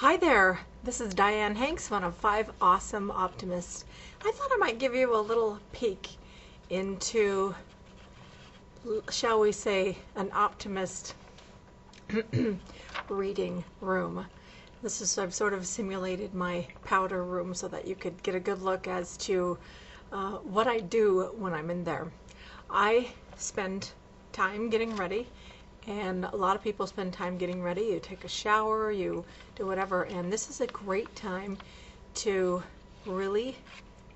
Hi there, this is Diane Hanks, one of 5 awesome optimists. I thought I might give you a little peek into, shall we say, an optimist reading room. I've sort of simulated my powder room so that you could get a good look as to what I do when I'm in there. I spend time getting ready, and a lot of people spend time getting ready. You take a shower, you do whatever, and this is a great time to really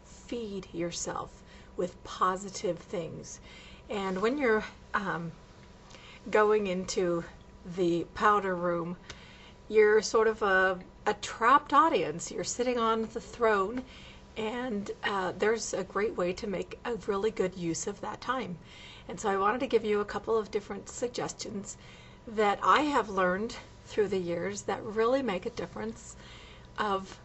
feed yourself with positive things. And when you're going into the powder room, you're sort of a trapped audience. You're sitting on the throne, and there's a great way to make a really good use of that time. And so I wanted to give you a couple of different suggestions that I have learned through the years that really make a difference of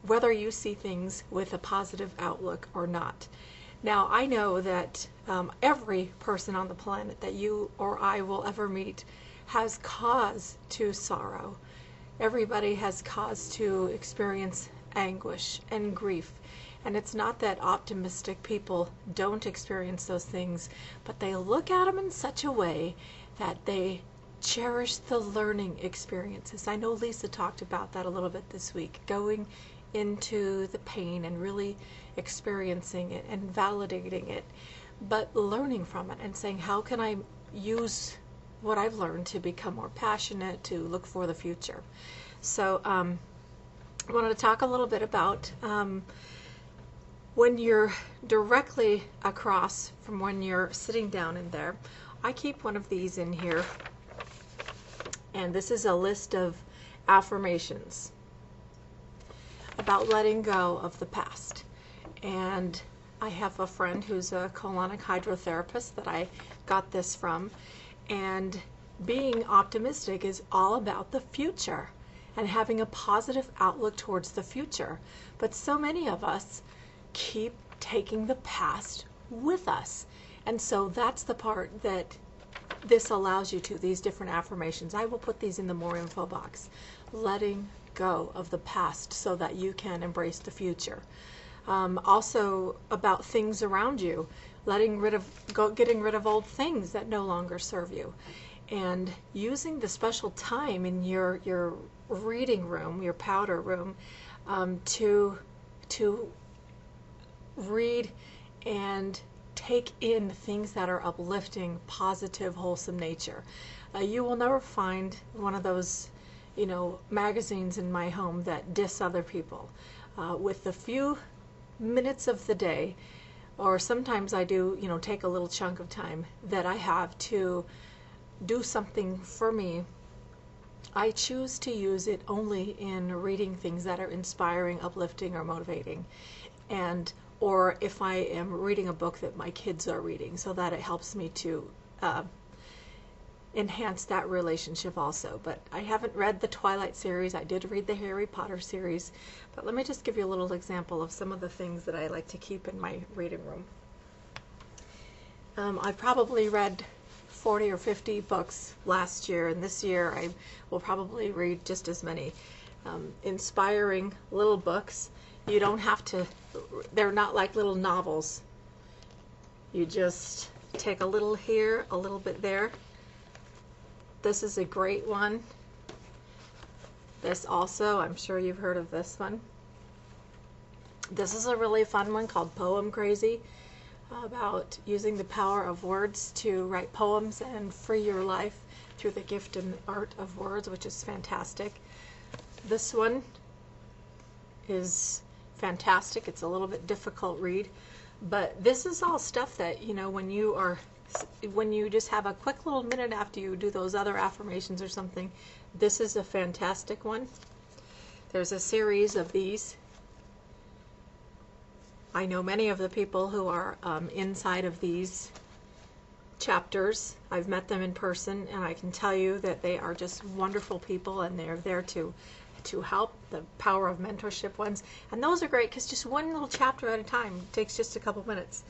whether you see things with a positive outlook or not. Now, I know that every person on the planet that you or I will ever meet has cause to sorrow. Everybody has cause to experience anguish and grief. And it's not that optimistic people don't experience those things, but they look at them in such a way that they cherish the learning experiences. I know Lisa talked about that a little bit this week, going into the pain and really experiencing it and validating it, but learning from it and saying, how can I use what I've learned to become more passionate, to look for the future? So I wanted to talk a little bit about when you're directly across from when you're sitting down in there. I keep one of these in here, and this is a list of affirmations about letting go of the past. And I have a friend who's a colonic hydrotherapist that I got this from, and being optimistic is all about the future and having a positive outlook towards the future. But so many of us keep taking the past with us. And so that's the part that this allows you to, these different affirmations. I will put these in the more info box. Letting go of the past so that you can embrace the future. Also about things around you, getting rid of old things that no longer serve you. And using the special time in your reading room, your powder room, to read and take in things that are uplifting, positive, wholesome nature. You will never find one of those, magazines in my home that diss other people. With the few minutes of the day, or sometimes I do, take a little chunk of time that I have to do something for me, I choose to use it only in reading things that are inspiring, uplifting, or motivating. Or if I am reading a book that my kids are reading, so that it helps me to enhance that relationship also. But I haven't read the Twilight series. I did read the Harry Potter series. But let me just give you a little example of some of the things that I like to keep in my reading room. I probably read 40 or 50 books last year, and this year I will probably read just as many. Inspiring little books. You don't have to, they're not like little novels. You just take a little here, a little bit there. This is a great one. This also, I'm sure you've heard of this one. This is a really fun one called Poem Crazy, about using the power of words to write poems and free your life through the gift and art of words, which is fantastic. This one is fantastic. It's a little bit difficult read, but this is all stuff that, when you just have a quick little minute after you do those other affirmations or something, this is a fantastic one. There's a series of these. I know many of the people who are inside of these chapters. I've met them in person, and I can tell you that they are just wonderful people, and they're there to help. The power of mentorship ones, and those are great because just one little chapter at a time takes just a couple minutes.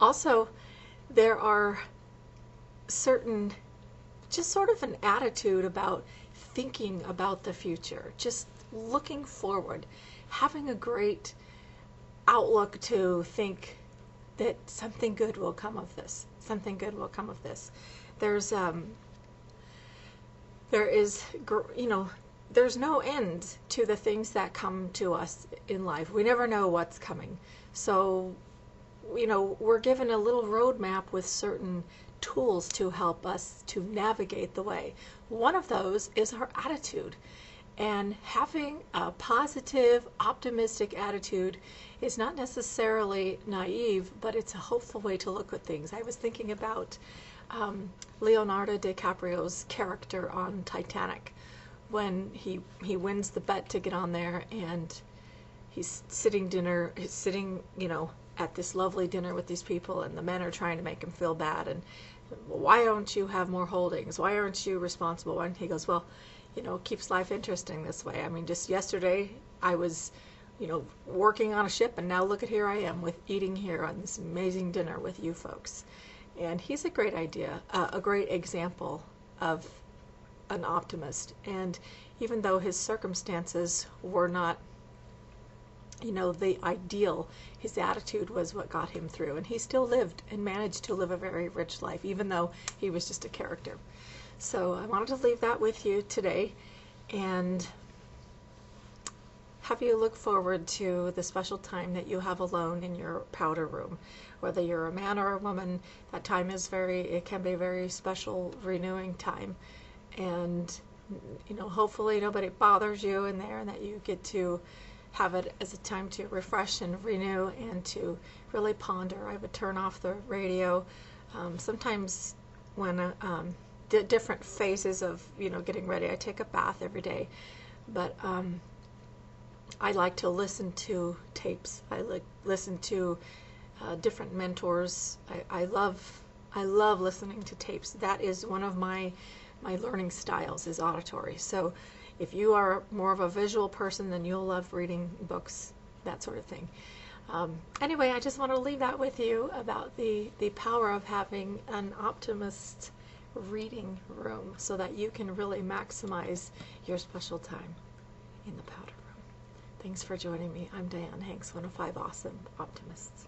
Also, there are certain, just sort of an attitude about thinking about the future, just looking forward, having a great outlook to think that something good will come of this. Something good will come of this. There is, there's no end to the things that come to us in life. We never know what's coming. So, we're given a little roadmap with certain tools to help us to navigate the way. One of those is our attitude. And having a positive, optimistic attitude is not necessarily naive, but it's a hopeful way to look at things. I was thinking about Leonardo DiCaprio's character on Titanic, when he wins the bet to get on there, and he's sitting, at this lovely dinner with these people, and the men are trying to make him feel bad, and why don't you have more holdings? Why aren't you responsible? And he goes, well, keeps life interesting this way. I mean, just yesterday I was, working on a ship, and now look at here I am eating here on this amazing dinner with you folks. And he's a great a great example of an optimist. And even though his circumstances were not, the ideal, his attitude was what got him through. And he still lived and managed to live a very rich life, even though he was just a character. So I wanted to leave that with you today and have you look forward to the special time that you have alone in your powder room. Whether you're a man or a woman, that time is it can be a very special, renewing time. And, hopefully nobody bothers you in there, and that you get to have it as a time to refresh and renew and to really ponder. I would turn off the radio. Sometimes when different phases of getting ready, I take a bath every day, but I like to listen to tapes. I listen to different mentors. I love listening to tapes. That is one of my learning styles, is auditory. So if you are more of a visual person, then you'll love reading books, that sort of thing. Anyway, I just want to leave that with you about the power of having an optimist reading room, so that you can really maximize your special time in the powder room. Thanks for joining me. I'm Diane Hanks, one of 5 awesome optimists.